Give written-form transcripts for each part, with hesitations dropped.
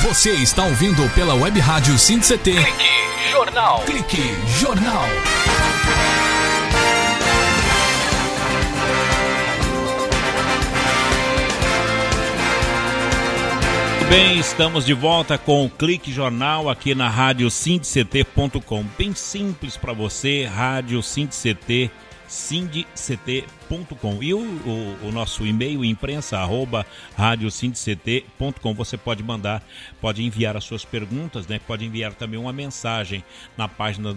Você está ouvindo pela Web Rádio SINDCT. Clique Jornal. Clique Jornal. Bem, estamos de volta com o Clique Jornal aqui na rádio sindct.com. Bem simples para você, rádio sindct, sindct.com. E o nosso e-mail, imprensa@radiosindct.com. Você pode enviar as suas perguntas, né? Pode enviar também uma mensagem na página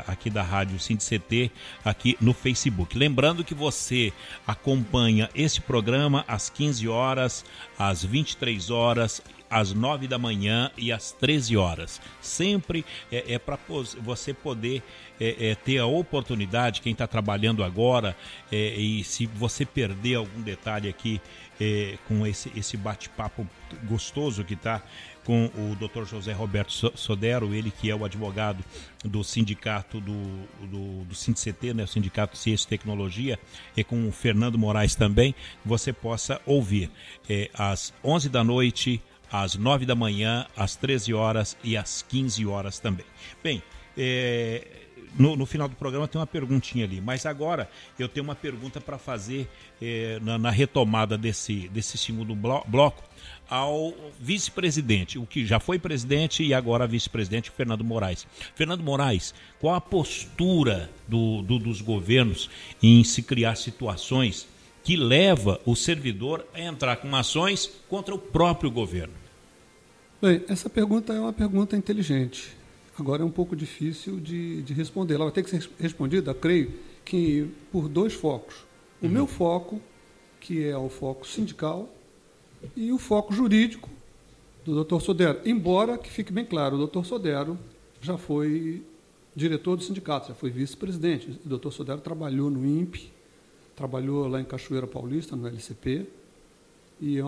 aqui da Rádio Sindct, aqui no Facebook. Lembrando que você acompanha esse programa às 15 horas, às 23 horas, às 9 da manhã e às 13 horas. Sempre é para você poder ter a oportunidade, quem está trabalhando agora, e se você perder algum detalhe aqui com esse bate-papo gostoso que está com o Dr. José Roberto Sodero, ele que é o advogado do sindicato do SINDCT, né, o Sindicato Ciência e Tecnologia, e com o Fernando Moraes também, você possa ouvir às 11 da noite, às 9 da manhã, às 13 horas e às 15 horas também. Bem, no final do programa tem uma perguntinha ali, mas agora eu tenho uma pergunta para fazer na retomada desse segundo bloco ao vice-presidente, o que já foi presidente e agora vice-presidente, Fernando Moraes. Fernando Moraes, qual a postura dos governos em se criar situações que leva o servidor a entrar com ações contra o próprio governo? Bem, essa pergunta é uma pergunta inteligente. Agora é um pouco difícil de responder. Ela vai ter que ser respondida, creio, que por dois focos. O meu foco, que é o foco sindical, e o foco jurídico do Dr. Sodero. Embora, que fique bem claro, o Dr. Sodero já foi diretor do sindicato, já foi vice-presidente. O Dr. Sodero trabalhou no INPE, trabalhou lá em Cachoeira Paulista, no LCP, e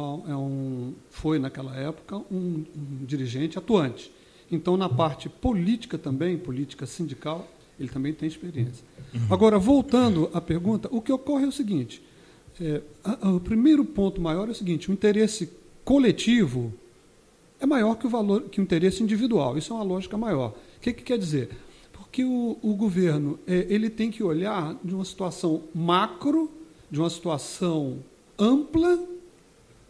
foi, naquela época, um dirigente atuante. Então, na parte política também, política sindical, ele também tem experiência. Agora, voltando à pergunta, o que ocorre é o seguinte, o primeiro ponto maior é o seguinte, o interesse coletivo é maior que o interesse individual, isso é uma lógica maior. O que quer dizer? Porque o governo ele tem que olhar de uma situação macro, de uma situação ampla,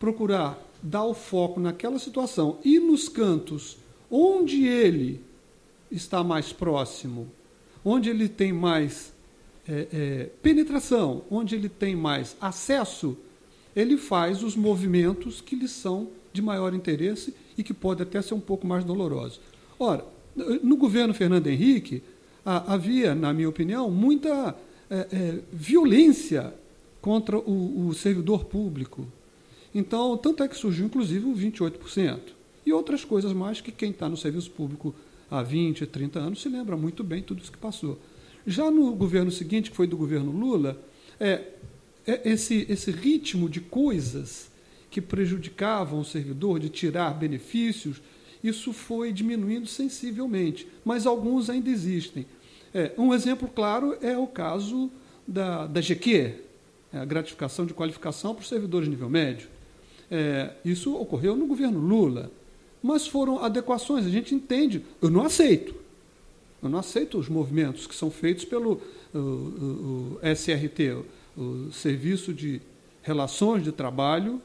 procurar dar o foco naquela situação e nos cantos onde ele está mais próximo, onde ele tem mais penetração, onde ele tem mais acesso, ele faz os movimentos que lhe são de maior interesse e que podem até ser um pouco mais dolorosos. Ora, no governo Fernando Henrique, havia, na minha opinião, muita violência contra o servidor público. Então, tanto é que surgiu, inclusive, o 28%. E outras coisas mais que quem está no serviço público há 20, 30 anos se lembra muito bem tudo isso que passou. Já no governo seguinte, que foi do governo Lula, esse ritmo de coisas que prejudicavam o servidor, de tirar benefícios, isso foi diminuindo sensivelmente, mas alguns ainda existem. Um exemplo claro é o caso da GQ, a gratificação de qualificação para os servidores de nível médio. Isso ocorreu no governo Lula, mas foram adequações, a gente entende. Eu não aceito os movimentos que são feitos pelo o SRT, o Serviço de Relações de Trabalho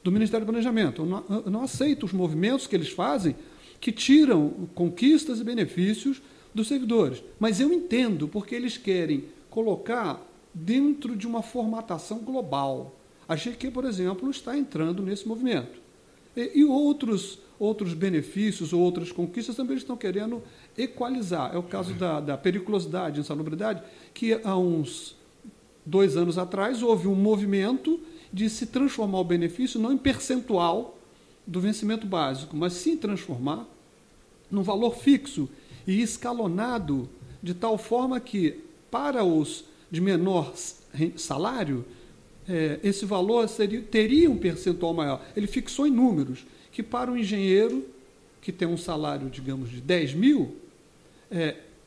do Ministério do Planejamento. Eu não aceito os movimentos que eles fazem que tiram conquistas e benefícios dos servidores. Mas eu entendo, porque eles querem colocar dentro de uma formatação global. A GQ, por exemplo, está entrando nesse movimento. E outros benefícios ou outras conquistas também estão querendo equalizar. É o caso da periculosidade, insalubridade, que há uns 2 anos atrás houve um movimento de se transformar o benefício não em percentual do vencimento básico, mas sim transformar num valor fixo e escalonado, de tal forma que, para os de menor salário, esse valor teria um percentual maior. Ele fixou em números, que para o engenheiro, que tem um salário, digamos, de 10 mil,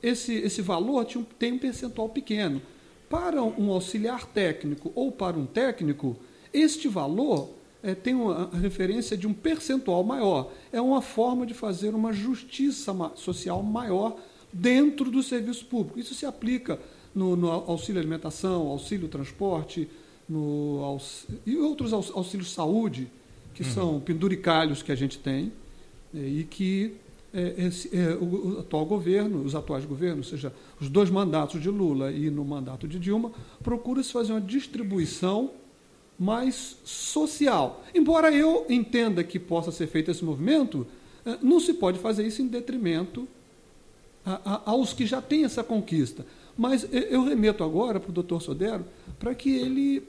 esse valor tem um percentual pequeno. Para um auxiliar técnico ou para um técnico, este valor tem uma referência de um percentual maior. É uma forma de fazer uma justiça social maior dentro do serviço público. Isso se aplica no auxílio alimentação, auxílio transporte, e outros auxílios saúde, que são penduricalhos que a gente tem, e que o atual governo, os atuais governos, ou seja, os 2 mandatos de Lula e no mandato de Dilma, procura-se fazer uma distribuição mais social. Embora eu entenda que possa ser feito esse movimento, não se pode fazer isso em detrimento aos que já têm essa conquista. Mas eu remeto agora para o doutor Sodero para que ele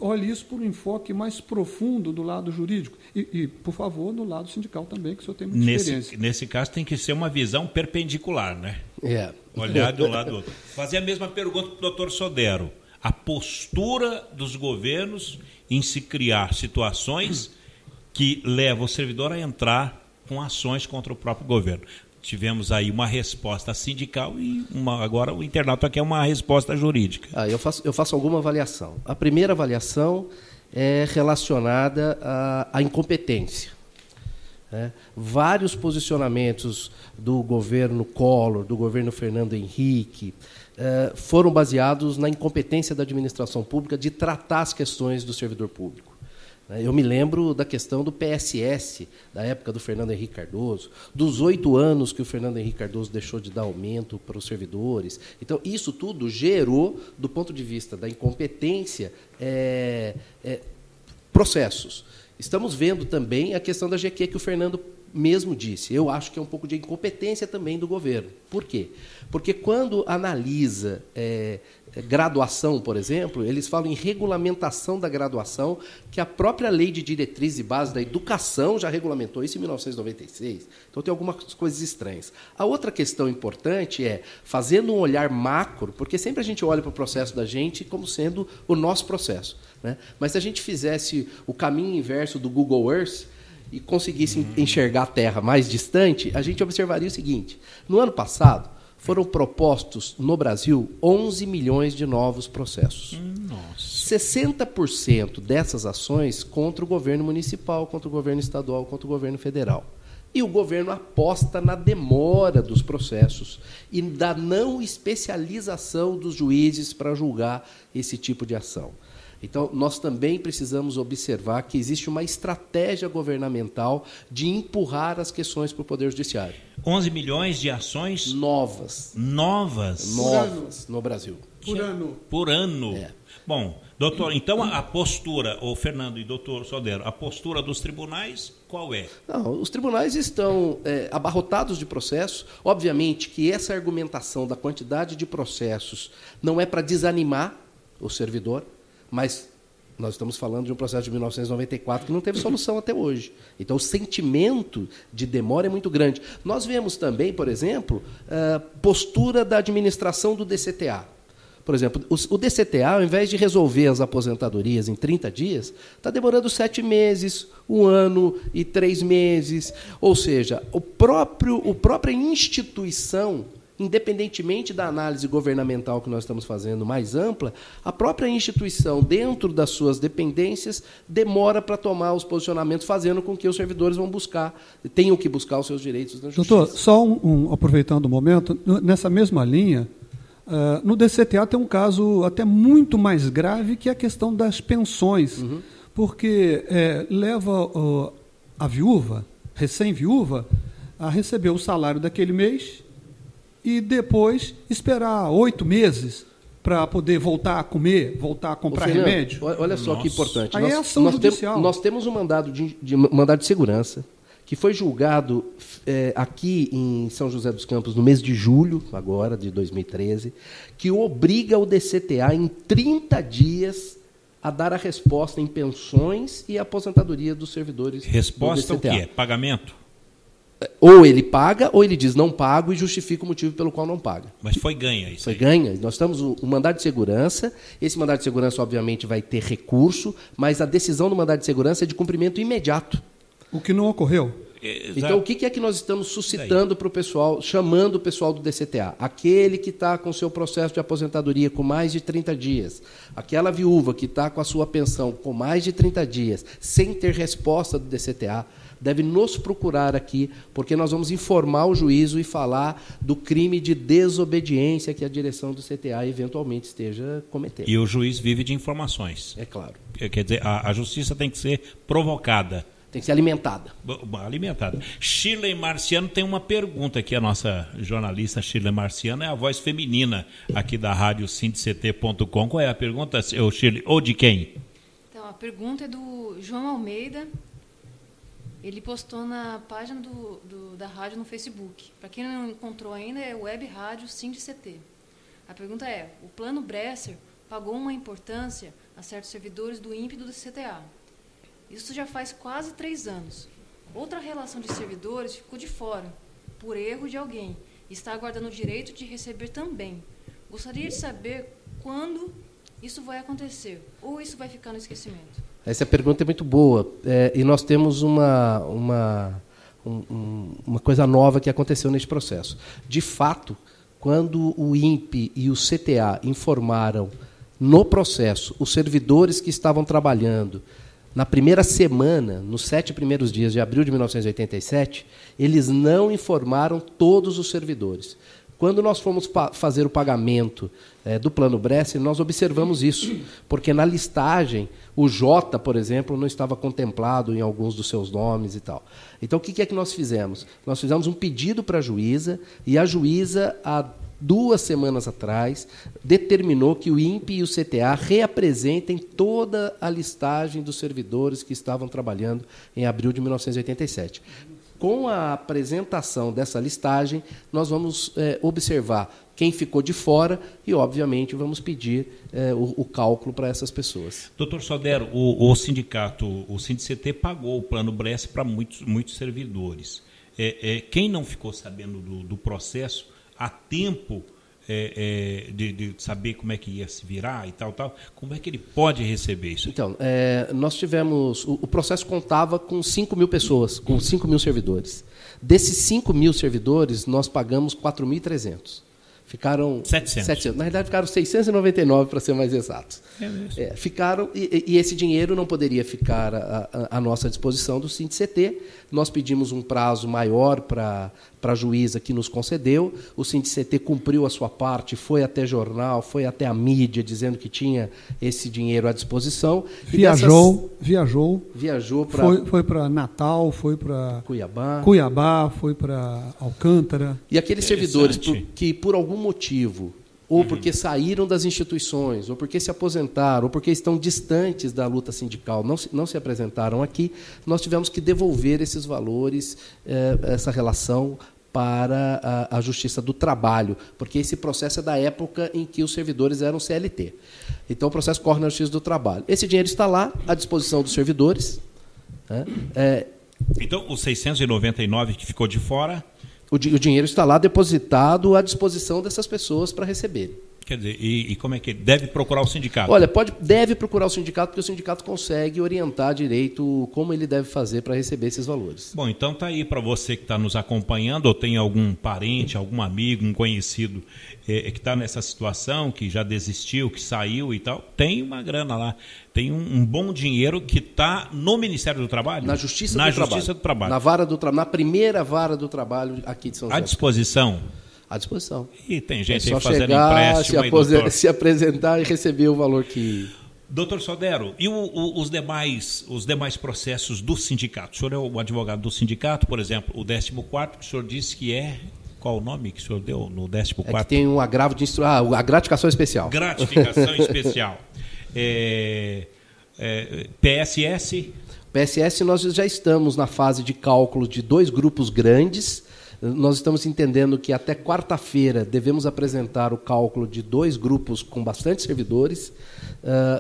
olhe isso por um enfoque mais profundo do lado jurídico e, por favor, no lado sindical também, que o senhor tem muita experiência. Nesse caso tem que ser uma visão perpendicular, né? Olhar de um lado do outro. Fazer a mesma pergunta para o doutor Sodero. A postura dos governos em se criar situações que levam o servidor a entrar com ações contra o próprio governo. Tivemos aí uma resposta sindical e agora o internauta quer uma resposta jurídica. Eu faço alguma avaliação. A primeira avaliação é relacionada à incompetência. Vários posicionamentos do governo Collor, do governo Fernando Henrique, foram baseados na incompetência da administração pública de tratar as questões do servidor público. Eu me lembro da questão do PSS, da época do Fernando Henrique Cardoso, dos 8 anos que o Fernando Henrique Cardoso deixou de dar aumento para os servidores. Então, isso tudo gerou, do ponto de vista da incompetência, processos. Estamos vendo também a questão da GQ que o Fernando mesmo disse. Eu acho que é um pouco de incompetência também do governo. Por quê? Porque quando analisa graduação, por exemplo, eles falam em regulamentação da graduação, que a própria Lei de Diretriz e Base da Educação já regulamentou isso em 1996. Então, tem algumas coisas estranhas. A outra questão importante é, fazendo um olhar macro, porque sempre a gente olha para o processo da gente como sendo o nosso processo, né? Mas se a gente fizesse o caminho inverso do Google Earth e conseguisse enxergar a Terra mais distante, a gente observaria o seguinte: no ano passado, foram propostos no Brasil 11 milhões de novos processos. 60% dessas ações contra o governo municipal, contra o governo estadual, contra o governo federal. E o governo aposta na demora dos processos e da não especialização dos juízes para julgar esse tipo de ação. Então, nós também precisamos observar que existe uma estratégia governamental de empurrar as questões para o Poder Judiciário. 11 milhões de ações? Novas no Brasil. Por ano. Bom, doutor, então a postura, o Fernando e doutor Sodero, a postura dos tribunais, qual é? Não, os tribunais estão abarrotados de processos. Obviamente que essa argumentação da quantidade de processos não é para desanimar o servidor, mas nós estamos falando de um processo de 1994 que não teve solução até hoje. Então, o sentimento de demora é muito grande. Nós vemos também, por exemplo, postura da administração do DCTA. Por exemplo, o DCTA, ao invés de resolver as aposentadorias em 30 dias, está demorando 7 meses, 1 ano e 3 meses. Ou seja, a própria instituição, independentemente da análise governamental que nós estamos fazendo mais ampla, a própria instituição, dentro das suas dependências, demora para tomar os posicionamentos, fazendo com que os servidores tenham que buscar os seus direitos na justiça. Doutor, só aproveitando o momento, nessa mesma linha, no DCTA tem um caso até muito mais grave, que é a questão das pensões, porque leva a viúva, recém-viúva, a receber o salário daquele mês e depois esperar 8 meses para poder voltar a comer, voltar a comprar remédio. Olha só que importante. Aí é ação judicial. Nós temos um mandado de segurança que foi julgado aqui em São José dos Campos no mês de julho, agora, de 2013, que obriga o DCTA, em 30 dias, a dar a resposta em pensões e aposentadoria dos servidores. Resposta o quê? Pagamento? Ou ele paga, ou ele diz não pago e justifica o motivo pelo qual não paga. Mas foi ganha isso. Foi ganha. Nós temos o mandado de segurança. Esse mandado de segurança, obviamente, vai ter recurso, mas a decisão do mandado de segurança é de cumprimento imediato. O que não ocorreu. Então, o que é que nós estamos suscitando para o pessoal, chamando o pessoal do DCTA? Aquele que está com o seu processo de aposentadoria com mais de 30 dias, aquela viúva que está com a sua pensão com mais de 30 dias, sem ter resposta do DCTA, deve nos procurar aqui, porque nós vamos informar o juízo e falar do crime de desobediência que a direção do CTA eventualmente esteja cometendo. E o juiz vive de informações. É claro. Quer dizer, a justiça tem que ser provocada. Tem que ser alimentada. Alimentada. Shirley Marciano tem uma pergunta aqui. A nossa jornalista Shirley Marciano é a voz feminina aqui da rádio sindct.com. Qual é a pergunta, Shirley? Ou de quem? Então, a pergunta é do João Almeida. Ele postou na página da rádio no Facebook. Para quem não encontrou ainda, é Web Rádio SindCT. A pergunta é: o Plano Bresser pagou uma importância a certos servidores do INPE e do CTA. Isso já faz quase 3 anos. Outra relação de servidores ficou de fora, por erro de alguém, e está aguardando o direito de receber também. Gostaria de saber quando isso vai acontecer, ou isso vai ficar no esquecimento. Essa pergunta é muito boa. E nós temos uma coisa nova que aconteceu nesse processo. De fato, quando o INPE e o CTA informaram no processo os servidores que estavam trabalhando na primeira semana, nos 7 primeiros dias de abril de 1987, eles não informaram todos os servidores. Quando nós fomos fazer o pagamento do Plano Bresser, nós observamos isso, porque na listagem, o J, por exemplo, não estava contemplado em alguns dos seus nomes e tal. Então, o que é que nós fizemos? Nós fizemos um pedido para a juíza, e a juíza, há 2 semanas atrás, determinou que o INPE e o CTA reapresentem toda a listagem dos servidores que estavam trabalhando em abril de 1987. Com a apresentação dessa listagem, nós vamos observar quem ficou de fora e, obviamente, vamos pedir o cálculo para essas pessoas. Doutor Sodero, o sindicato, o SindCT pagou o Plano Bresser para muitos servidores. Quem não ficou sabendo do processo a tempo de saber como é que ia se virar e tal, como é que ele pode receber isso? Então, nós tivemos... O processo contava com 5 mil pessoas, com 5 mil servidores. Desses 5 mil servidores, nós pagamos 4.300. Ficaram 700. Na realidade, ficaram 699, para ser mais exatos. Ficaram, e esse dinheiro não poderia ficar à nossa disposição do SindCT. Nós pedimos um prazo maior para a juíza, que nos concedeu. O SindCT cumpriu a sua parte, foi até jornal, foi até a mídia, dizendo que tinha esse dinheiro à disposição. Viajou para... Foi para Natal, foi para Cuiabá, foi para Alcântara. E aqueles servidores que, por algum motivo, ou porque saíram das instituições, ou porque se aposentaram, ou porque estão distantes da luta sindical, não se apresentaram aqui, nós tivemos que devolver esses valores, essa relação, para a Justiça do Trabalho, porque esse processo é da época em que os servidores eram CLT. Então, o processo corre na Justiça do Trabalho. Esse dinheiro está lá, à disposição dos servidores. Então, os 699 que ficou de fora... O dinheiro está lá depositado à disposição dessas pessoas para receberem. Quer dizer, e como é que deve procurar o sindicato? Olha, deve procurar o sindicato, porque o sindicato consegue orientar direito como ele deve fazer para receber esses valores. Bom, então está aí para você que está nos acompanhando, ou tem algum parente, algum amigo, um conhecido que está nessa situação, que já desistiu, que saiu e tal, tem uma grana lá, tem um bom dinheiro que está no Ministério do Trabalho? Na Justiça do Trabalho. Na primeira vara do trabalho aqui de São José. À disposição? À disposição. E tem gente aí fazendo empréstimo. Se apresentar e receber o valor que... Doutor Sodero, e os demais processos do sindicato? O senhor é o advogado do sindicato, por exemplo, o 14º, que o senhor disse que é... Qual o nome que o senhor deu no 14º? Que tem um agravo de a gratificação especial. Gratificação especial. PSS? PSS, nós já estamos na fase de cálculo de 2 grupos grandes. Nós estamos entendendo que até quarta-feira devemos apresentar o cálculo de 2 grupos com bastante servidores,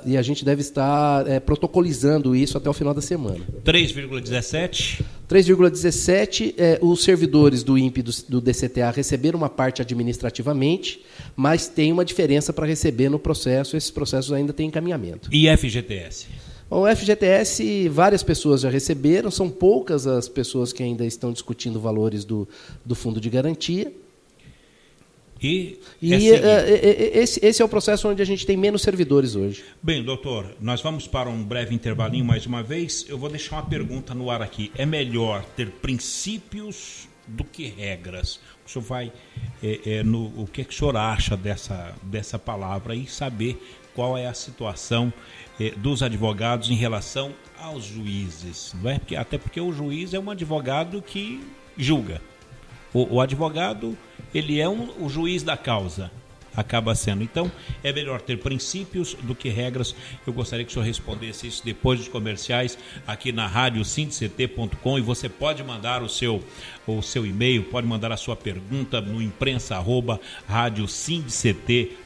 e a gente deve estar protocolizando isso até o final da semana. 3,17? 3,17, os servidores do INPE e do DCTA receberam uma parte administrativamente, mas tem uma diferença para receber no processo, esses processos ainda têm encaminhamento. E FGTS? O FGTS, várias pessoas já receberam, são poucas as pessoas que ainda estão discutindo valores do fundo de garantia. E esse é o processo onde a gente tem menos servidores hoje. Bem, doutor, nós vamos para um breve intervalinho mais uma vez. Eu vou deixar uma pergunta no ar aqui. É melhor ter princípios do que regras? O senhor vai, o que o senhor acha dessa palavra e saber qual é a situação dos advogados em relação aos juízes, não é? Até porque o juiz é um advogado que julga. O advogado, ele é o juiz da causa, acaba sendo. Então, é melhor ter princípios do que regras. Eu gostaria que o senhor respondesse isso depois dos comerciais, aqui na rádio sindct.com, e você pode mandar o seu e-mail, pode mandar a sua pergunta no imprensa@radiosindct.com.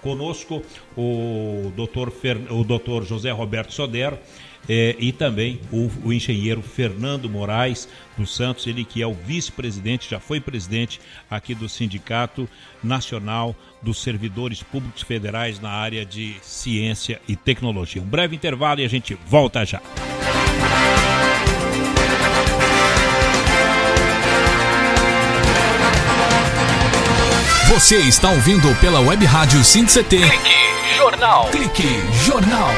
Conosco o doutor José Roberto Soder, e também o engenheiro Fernando Moraes dos Santos, ele que é o vice-presidente, já foi presidente aqui do Sindicato Nacional dos Servidores Públicos Federais na área de ciência e tecnologia. Um breve intervalo e a gente volta já. Você está ouvindo pela Web Rádio Sindct. Clique Jornal. Clique Jornal.